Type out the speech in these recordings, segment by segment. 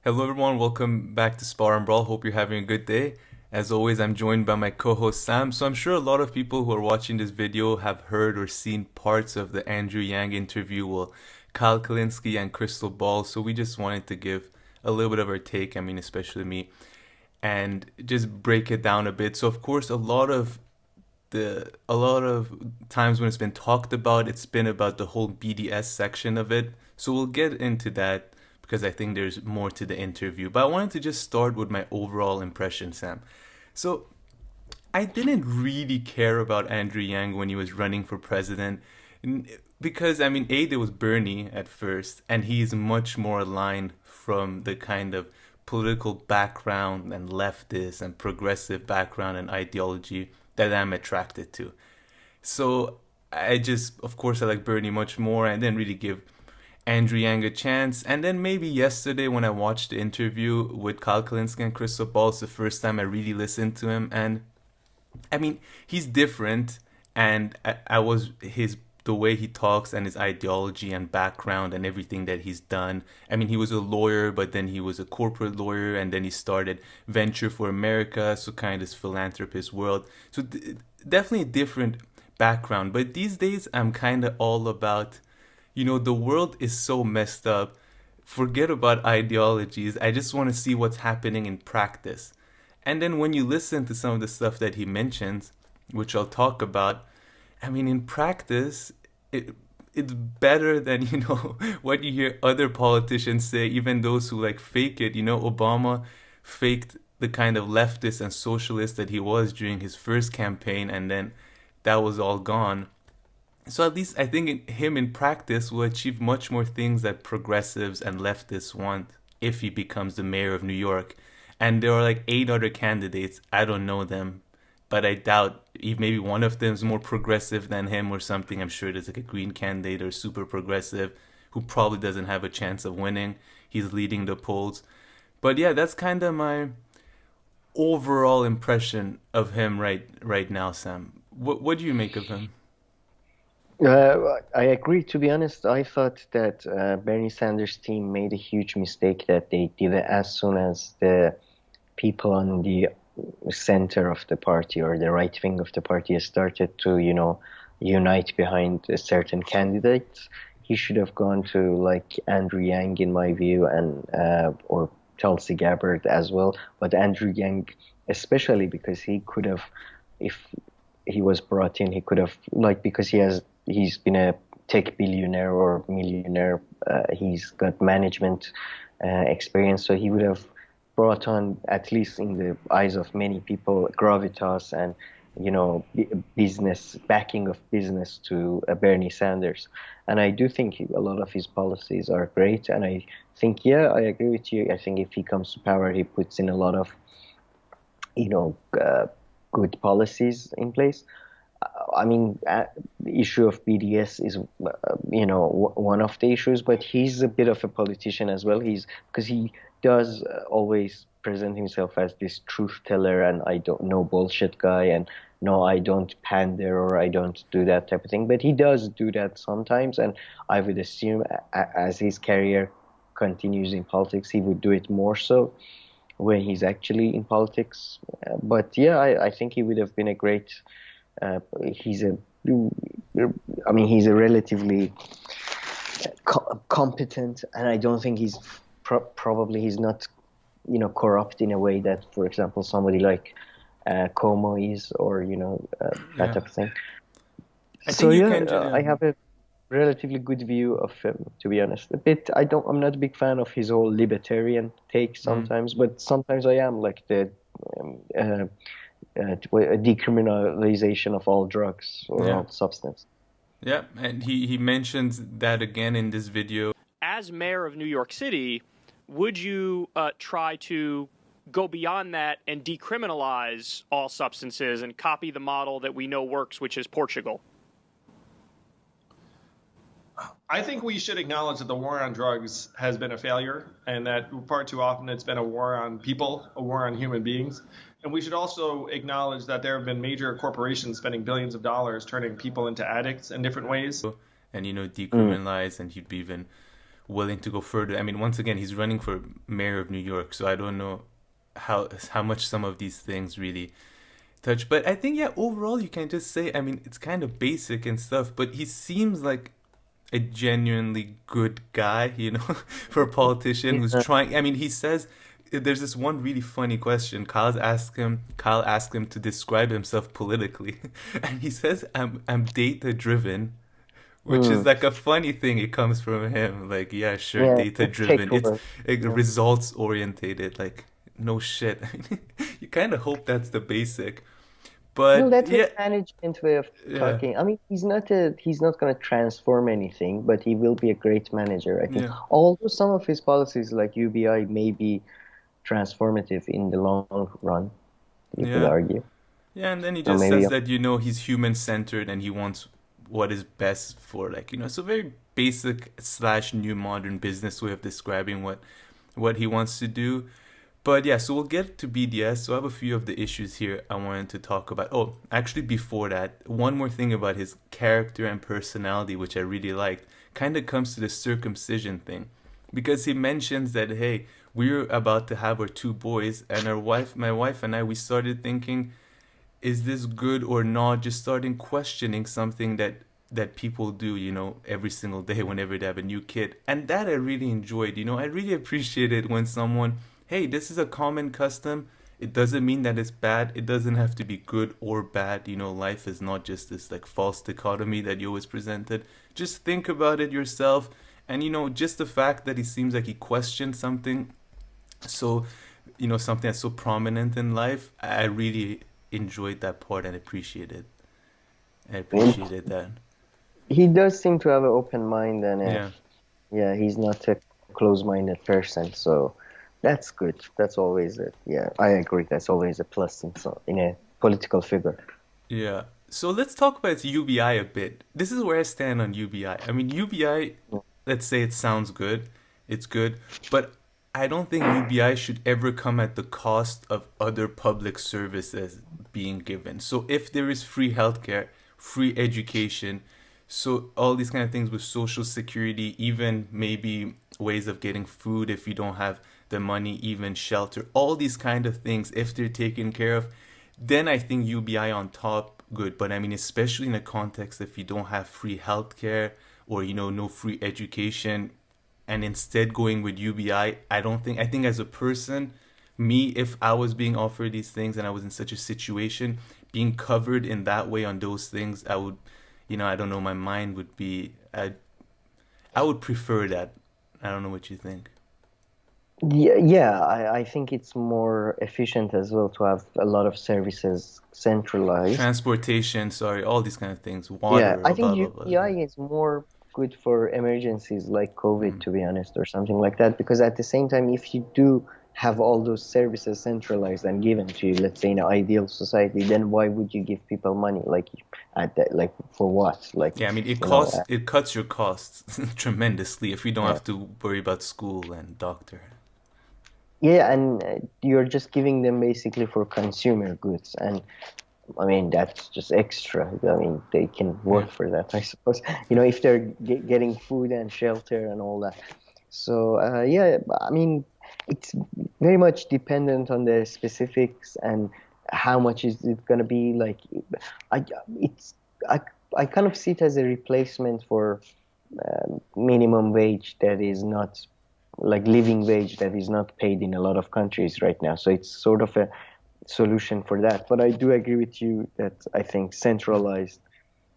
Hello, everyone. Welcome back to Spar&Brawl. Hope you're having a good day. As always, I'm joined by my co-host Sam. So I'm sure a lot of people who are watching this video have heard or seen parts of the Andrew Yang interview with Kulinski and Krystal Ball. So we just wanted to give a little bit of our take. I mean, especially me, and just break it down a bit. So of course, a lot of times when it's been talked about, it's been about the whole BDS section of it. So we'll get into that because I think there's more to the interview. But I wanted to just start with my overall impression, Sam. So I didn't really care about Andrew Yang when he was running for president because I mean, there was Bernie at first, and he's much more aligned from the kind of political background and leftist and progressive background and ideology that I'm attracted to. So of course, I like Bernie much more. I didn't really give Andrew Yang a chance. And then maybe yesterday when I watched the interview with Kyle Kulinski and Crystal Ball, it's the first time I really listened to him. And I mean, he's different, and I was the way he talks and his ideology and background and everything that he's done. I mean, he was a lawyer, but then he was a corporate lawyer, and then he started Venture for America, so kind of this philanthropist world. So definitely a different background. But these days, I'm kind of all about, the world is so messed up. Forget about ideologies. I just want to see what's happening in practice. And then when you listen to some of the stuff that he mentions, which I'll talk about, I mean, in practice, it's better than, what you hear other politicians say, even those who like fake it. Obama faked the kind of leftist and socialist that he was during his first campaign, and then that was all gone. So at least I think him in practice will achieve much more things that progressives and leftists want if he becomes the mayor of New York. And there are like 8 other candidates. I don't know them, but I doubt if maybe one of them is more progressive than him or something. I'm sure there's like a green candidate or super progressive who probably doesn't have a chance of winning. He's leading the polls. But yeah, that's kind of my overall impression of him right now, Sam. What do you make of him? I agree. To be honest, I thought that Bernie Sanders' team made a huge mistake that they did it as soon as the people on the center of the party or the right wing of the party started to, unite behind a certain candidate. He should have gone to like Andrew Yang, in my view, and or Tulsi Gabbard as well. But Andrew Yang, especially because he could have, if he was brought in, he could have because he's been a tech billionaire or millionaire. He's got management experience, so he would have brought on, at least in the eyes of many people, gravitas and business backing of business to Bernie Sanders. And I do think a lot of his policies are great. And I think, yeah, I agree with you. I think if he comes to power, he puts in a lot of you know good policies in place. I mean, the issue of BDS is, one of the issues, but he's a bit of a politician as well. He's because he does always present himself as this truth teller and I don't know bullshit guy, and no, I don't pander or I don't do that type of thing. But he does do that sometimes, and I would assume as his career continues in politics, he would do it more so when he's actually in politics. But yeah, I think he would have been a great. He's a, I mean, he's a relatively competent, and I don't think he's probably he's not, corrupt in a way that, for example, somebody like Como is, or that Yeah. type of thing. I So think you yeah, can. I have a relatively good view of him, to be honest. I'm not a big fan of his whole libertarian take Mm, sometimes, but sometimes I am, like the decriminalization of all drugs or yeah. all substance. Yeah. And he mentions that again in this video. As mayor of New York City, would you try to go beyond that and decriminalize all substances and copy the model that we know works, which is Portugal? I think we should acknowledge that the war on drugs has been a failure, and that far too often it's been a war on people, a war on human beings. And we should also acknowledge that there have been major corporations spending billions of dollars turning people into addicts in different ways. And Mm. decriminalize, and he'd be even willing to go further. I mean, once again, he's running for mayor of New York, so I don't know how much some of these things really touch. But I think, yeah, overall, you can just say, I mean, it's kind of basic and stuff, but he seems like a genuinely good guy, you know, for a politician who's trying. I mean, he says there's this one really funny question. Kyle asked him to describe himself politically, and he says, "I'm data driven." Which is like a funny thing. It comes from him. Like, yeah, sure, Yeah, data take driven. It's over. like, Yeah. results orientated. Like, no shit. You kind of hope that's the basic. Well, But that's his yeah, management way of yeah, talking. I mean, he's not going to transform anything, but he will be a great manager, I think. yeah, Although some of his policies, like UBI, may be transformative in the long run, you could yeah. argue. Yeah, and then he So just maybe, says that, he's human centered and he wants what is best for, like, so very basic slash new modern business way of describing what he wants to do. But yeah, so we'll get to BDS. So I have a few of the issues here I wanted to talk about. Oh, actually, before that, one more thing about his character and personality, which I really liked, kind of comes to the circumcision thing. Because he mentions that, hey, we're about to have our two boys, and my wife and I, we started thinking, is this good or not? Just starting questioning something that people do, every single day whenever they have a new kid. And that I really enjoyed. I really appreciated when someone, hey, this is a common custom. It doesn't mean that it's bad. It doesn't have to be good or bad. Life is not just this like false dichotomy that you always presented. Just think about it yourself. And just the fact that he seems like he questioned something so, something that's so prominent in life, I really enjoyed that part and appreciated. I appreciated that. he does seem to have an open mind, and Yeah. yeah, he's not a close-minded person, so that's good. That's always yeah, I agree. That's always a plus in a political figure. Yeah. So let's talk about UBI a bit. This is where I stand on UBI. I mean, UBI, let's say it sounds good. It's good. But I don't think UBI should ever come at the cost of other public services being given. So if there is free healthcare, free education, so all these kind of things with social security, even maybe ways of getting food if you don't have the money, even shelter, all these kind of things, if they're taken care of, then I think UBI on top good. But I mean, especially in a context if you don't have free healthcare or no free education, and instead going with UBI, I think as a person, me, if I was being offered these things and I was in such a situation, being covered in that way on those things, I would, I don't know, my mind would be, I would prefer that. I don't know what you think. Yeah, yeah, I think it's more efficient as well to have a lot of services centralized. Transportation, sorry, all these kind of things, Yeah, water, I blah think blah blah. UPI is more good for emergencies like COVID, Mm. to be honest, or something like that. Because at the same time, if you do have all those services centralized and given to you, let's say in an ideal society, then why would you give people money? Like at that, like for what? Like, Yeah, I mean, you know, it cuts your costs tremendously if you don't yeah. have to worry about school and doctor. Yeah, and you're just giving them basically for consumer goods, and I mean that's just extra. I mean they can Yeah, work for that, I suppose. If they're getting food and shelter and all that. So yeah, I mean it's very much dependent on the specifics and how much is it gonna be. Like, I it's I I kind of see it as a replacement for minimum wage that is not like living wage that is not paid in a lot of countries right now. So it's sort of a solution for that. But I do agree with you that I think centralized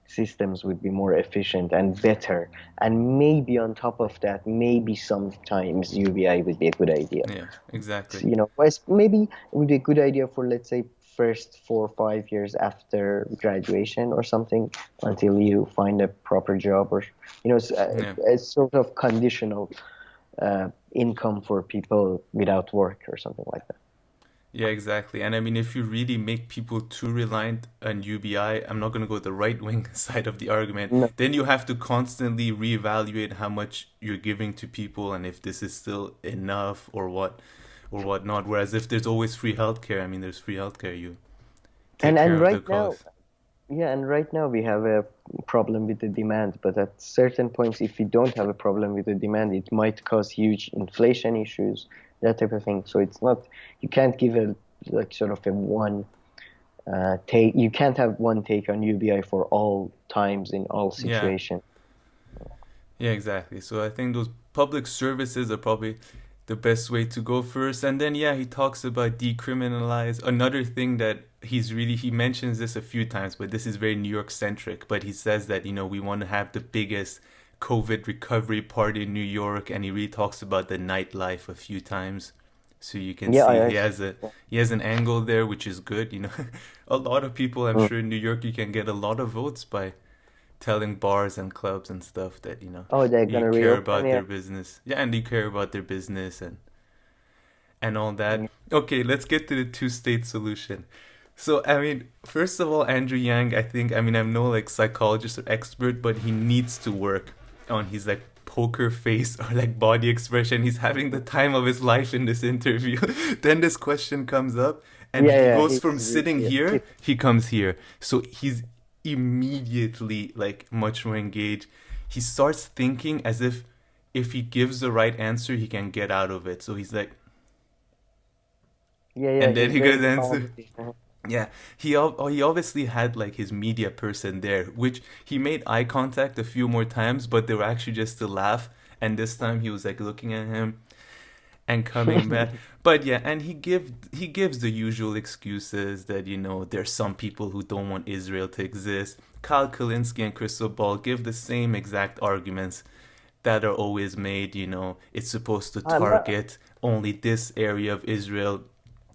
systems would be more efficient and better. And maybe on top of that, maybe sometimes UBI would be a good idea. yeah, exactly. So, maybe it would be a good idea for, let's say, first 4 or 5 years after graduation or something until you find a proper job, or it's Yeah. a sort of conditional income for people without work or something like that. Yeah, exactly. And I mean, if you really make people too reliant on UBI, I'm not going to go the right wing side of the argument, No, then you have to constantly reevaluate how much you're giving to people and if this is still enough or what not. Whereas if there's always free healthcare, I mean, there's free healthcare, you take and care of the right now, cost. Yeah, and right now we have a problem with the demand, but at certain points, if we don't have a problem with the demand, it might cause huge inflation issues, that type of thing. So it's not, you can't give a like sort of a one take, you can't have one take on UBI for all times in all Yeah. situations. Yeah, exactly. So I think those public services are probably the best way to go first. And then, yeah, he talks about decriminalize. Another thing that he mentions this a few times, but this is very New York centric. But he says that, we want to have the biggest COVID recovery party in New York. And he really talks about the nightlife a few times. So you can Yeah, see I see. he has an angle there, which is good. A lot of people, I'm Mm. sure in New York, you can get a lot of votes by telling bars and clubs and stuff that Oh, they're you gonna care reopen? about Yeah. their business. Yeah, and you care about their business and all that. Yeah. Okay, let's get to the two-state solution. So, I mean, first of all, Andrew Yang, I'm no like psychologist or expert, but he needs to work on his like poker face or like body expression. He's having the time of his life in this interview. Then this question comes up, and Yeah, he yeah, goes he's from sitting really here, stiff. he comes here. So he's immediately like much more engaged. He starts thinking as if he gives the right answer, he can get out of it. So he's like, Yeah, yeah, and then he's he very goes calm. answer. Yeah, he obviously had like his media person there, which he made eye contact a few more times, but they were actually just to laugh. And this time he was like looking at him and coming back. But yeah, and he gives the usual excuses that there's some people who don't want Israel to exist. Kulinski and Krystal give the same exact arguments that are always made. It's supposed to I'm not. target only this area of Israel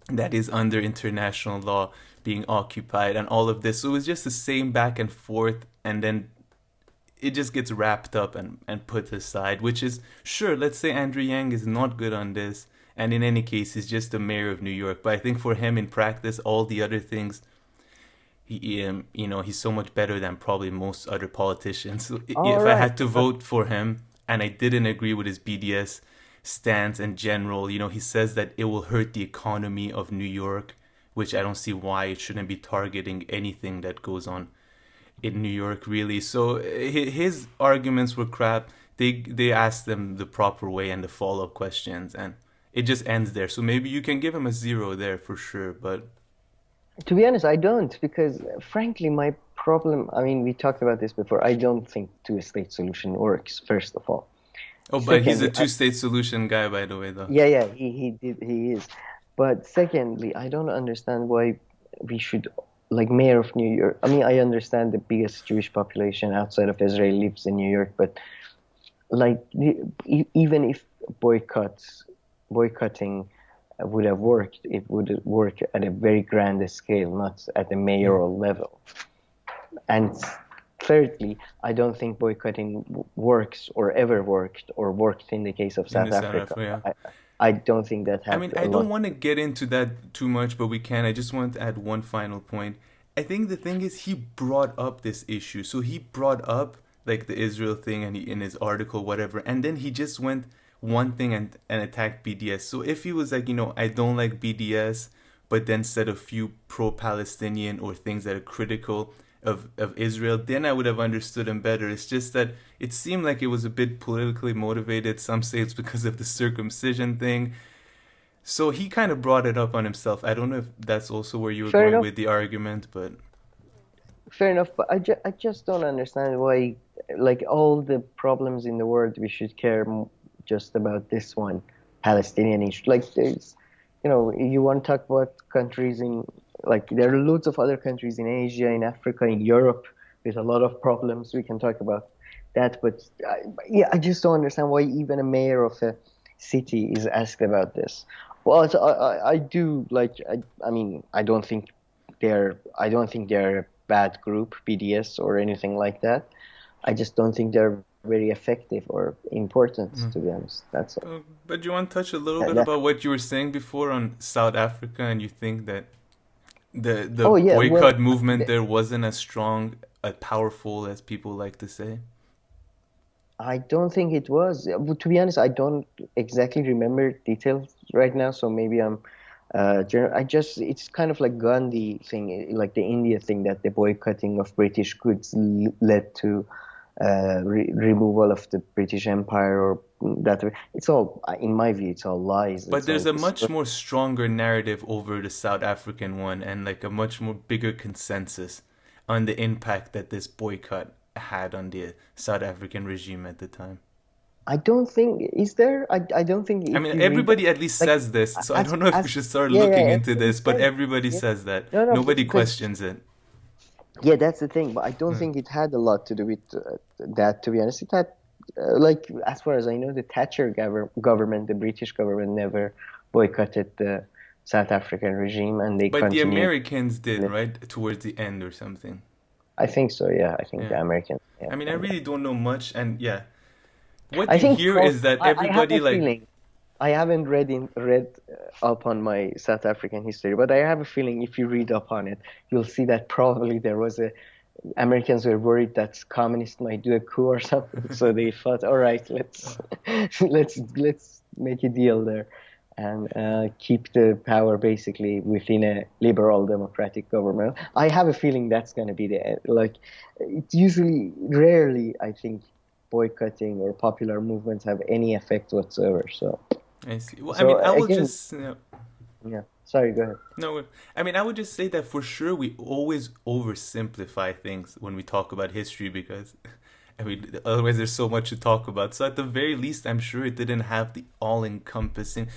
that is under international law being occupied and all of this. So it's just the same back and forth, and then it just gets wrapped up and put aside, which is sure, let's say Andrew Yang is not good on this, and in any case, he's just the mayor of New York. But I think for him in practice, all the other things, he's so much better than probably most other politicians. So All if I right. had to vote for him and I didn't agree with his BDS stance in general, he says that it will hurt the economy of New York, which I don't see why it shouldn't be targeting anything that goes on in New York, really. So his arguments were crap. They asked them the proper way and the follow up questions, and it just ends there. So maybe you can give him a 0 there for sure. But To be honest, I don't, because frankly, my problem, I mean, we talked about this before. I don't think two-state solution works, first of all. but he's a Secondly, two-state solution guy, by the way, though. yeah, yeah, he is. But secondly, I don't understand why we should, like, mayor of New York. I mean, I understand the biggest Jewish population outside of Israel lives in New York, but like, even if boycotting would have worked, it would work at a very grand scale, not at the Yeah, mayoral level. And thirdly, I don't think boycotting works or ever worked or worked in the case of in South the South Africa. Africa. Yeah. I don't think that I had mean, a I don't lot. want to get into that too much, but we can. I just want to add one final point. I think the thing is, he brought up this issue. So he brought up like the Israel thing, and in his article, whatever, and then he just went one thing and attacked BDS. So if he was like, I don't like BDS, but then said a few pro-Palestinian or things that are critical of Israel, then I would have understood him better. It's just that it seemed like it was a bit politically motivated. Some say it's because of the circumcision thing. So he kind of brought it up on himself. I don't know if that's also where you were Fair going enough, with the argument, but fair enough, but I just don't understand why, like, all the problems in the world, we should care just about this one Palestinian issue. Like, there's, you want to talk about countries in, like, there are loads of other countries in Asia, in Africa, in Europe with a lot of problems. We can talk about that, but yeah, I just don't understand why even a mayor of a city is asked about this. Well, so I do like, I mean, I don't think they're a bad group, BDS or anything like that. I just don't think they're very effective or important, mm. to be honest. That's all. But you want to touch a little That, bit that, about what you were saying before on South Africa, and you think that the oh yeah, well, boycott movement there wasn't as strong, as powerful as people like to say. I don't think it was. To be honest, I don't exactly remember details right now, so maybe It's kind of like Gandhi thing, like the India thing, that the boycotting of British goods led to removal of the British Empire, or that. It's all, in my view, it's all lies. But It's there's all a much more stronger narrative over the South African one, and like a much more bigger consensus on the impact that this boycott had on the South African regime at the time. I don't think, is there? I don't think I if mean, you read, everybody at least like, says this, so I as don't know if we as should start yeah, looking yeah, into everybody this, but says, everybody yeah. says that. No, no, Nobody because questions it. yeah, that's the thing. But I don't think it had a lot to do with that. To be honest, it had like, as far as I know, the Thatcher government, the British government, never boycotted the South African regime, and they But the continued. Americans did, right? Towards the end or something. I think so. Yeah, I think Yeah. the Americans. Yeah, I mean, I and really don't know much, and yeah. What I you think hear Trump. is that I have everybody, a like, feeling. I haven't read up on my South African history, but I have a feeling if you read up on it, you'll see that probably there was a Americans were worried that communists might do a coup or something, so they thought, all right, let's let's make a deal there and keep the power basically within a liberal democratic government. I have a feeling that's going to be the, like, it usually, rarely, I think, boycotting or popular movements have any effect whatsoever. So, I see. Well, I so mean, I will again, just, yeah. Sorry, go ahead. no, I mean, I would just say that for sure we always oversimplify things when we talk about history because, I mean, otherwise there's so much to talk about. So at the very least, I'm sure it didn't have the all-encompassing,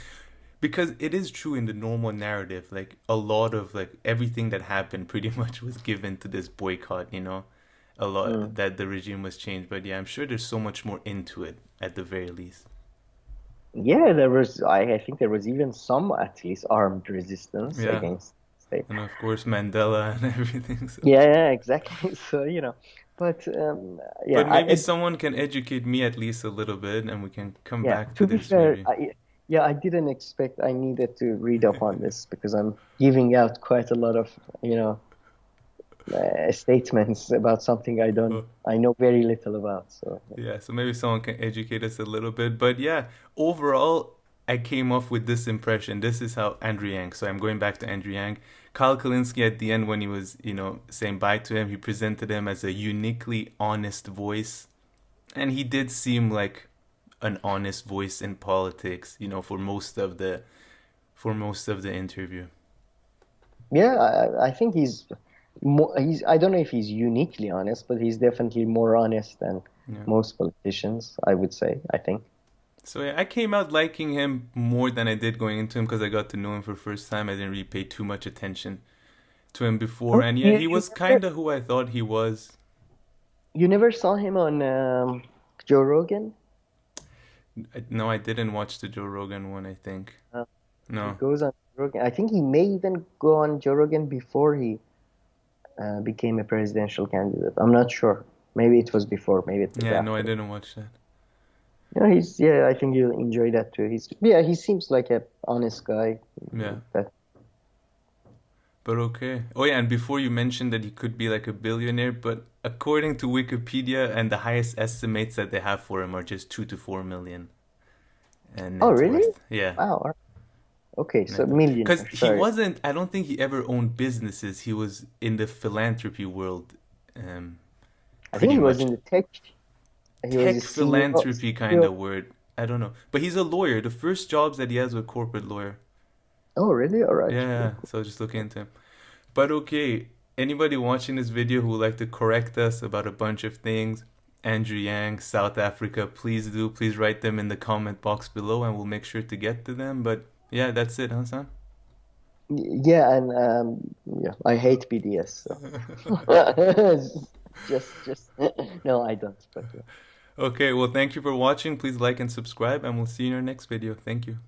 because it is true in the normal narrative, like a lot of like everything that happened pretty much was given to this boycott, a lot that the regime was changed. But yeah, I'm sure there's so much more into it at the very least. Yeah, there was. I think there was even some, at least, armed resistance Yeah. against the state. And of course Mandela and everything. So. Yeah, yeah, exactly. So, but yeah, But maybe someone can educate me at least a little bit, and we can come yeah. back to To be this fair, maybe. I didn't expect I needed to read up on this because I'm giving out quite a lot of, statements about something Oh, I know very little about. So yeah, so maybe someone can educate us a little bit. But yeah, overall, I came off with this impression. This is how Andrew Yang. So I'm going back to Andrew Yang. Kyle Kulinski at the end, when he was, saying bye to him, he presented him as a uniquely honest voice. And he did seem like an honest voice in politics, for most of the interview. yeah, I think he's more. I don't know if he's uniquely honest, but he's definitely more honest than Yeah. most politicians, I would say. I think. So yeah, I came out liking him more than I did going into him because I got to know him for the first time. I didn't really pay too much attention to him before, and yeah, You, he you was never, kind of who I thought he was. you never saw him on Joe Rogan? No, I didn't watch the Joe Rogan one, I think. He No. goes on Rogan. I think he may even go on Joe Rogan before he became a presidential candidate. I'm not sure. Maybe it was before. Maybe it was Yeah, no, I after. didn't watch that. Yeah. I think you'll enjoy that too. He seems like a honest guy. Yeah. That But okay. Oh yeah, and before you mentioned that he could be like a billionaire, but according to Wikipedia, and the highest estimates that they have for him are just 2 to 4 million Oh, net really? worth. Yeah, Wow. All right. Okay, so net worth. Because millionaire. he Sorry. wasn't. I don't think he ever owned businesses. He was in the philanthropy world, I think pretty he was much. in the tech. He was Tech a CEO. philanthropy kind of word. I don't know, but he's a lawyer. The first jobs that he has were corporate lawyer. Oh, really? All right. Yeah, so just look into him. But okay, anybody watching this video who would like to correct us about a bunch of things, Andrew Yang, South Africa, please do. Please write them in the comment box below and we'll make sure to get to them. But yeah, that's it, huh, Sam? Yeah, and yeah, I hate BDS. So. just no, I don't. But Okay, well, thank you for watching. Please like and subscribe, and we'll see you in our next video. Thank you.